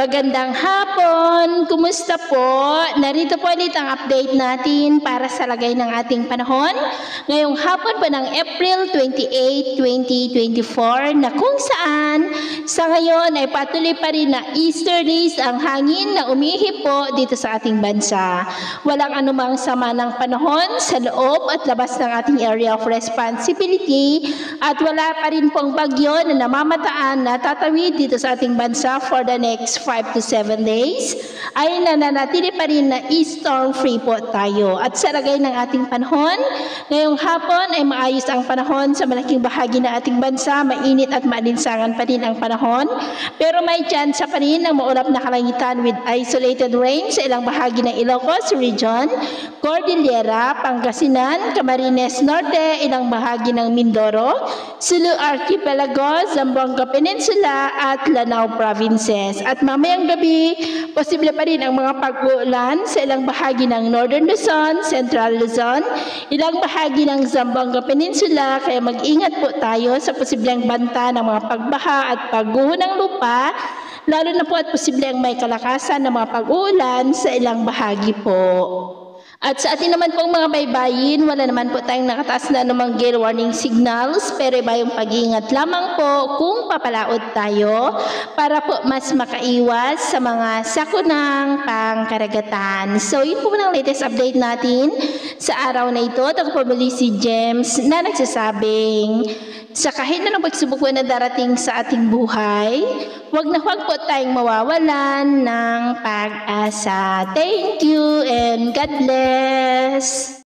Magandang hapon! Kumusta po? Narito po ulit ang update natin para sa lagay ng ating panahon. Ngayong hapon po ng April 28, 2024 na kung saan sa ngayon ay patuloy pa rin na easterlies ang hangin na umihip po dito sa ating bansa. Walang anumang sama ng panahon sa loob at labas ng ating area of responsibility at wala pa rin pong bagyo na namamataan na tatawid dito sa ating bansa for the next 5 to 7 days ay nananatili pa rin na storm free po tayo. At sa lagay ng ating panahon, ngayong hapon ay maayos ang panahon sa malaking bahagi ng ating bansa, mainit at maalinsangan pa rin ang panahon, pero may tsansa pa rin ng maulap na kalangitan with isolated rain sa ilang bahagi ng Ilocos Region, Cordillera, Pangasinan, Camarines Norte, ilang bahagi ng Mindoro, Sulu Archipelago, Zamboanga Peninsula at Lanao Provinces. At mamayang gabi, posible pa rin ang mga pag-uulan sa ilang bahagi ng Northern Luzon, Central Luzon, ilang bahagi ng Zamboanga Peninsula, kaya mag-ingat po tayo sa posibleng banta ng mga pagbaha at pagguho ng lupa, lalo na po at posible ang may kalakasan ng mga pag-uulan sa ilang bahagi po. At sa atin naman pong mga baybayin, wala naman po tayong nakataas na anumang gale warning signals, pero iba yung pag-iingat lamang po kung papalaot tayo para po mas makaiwas sa mga sakunang pangkaragatan. So yun po ang latest update natin sa araw na ito. Ako po muli si James na nagsasabing sa kahit na ng pagsubok na darating sa ating buhay, huwag na huwag po tayong mawawalan ng pag-asa. Thank you and God bless!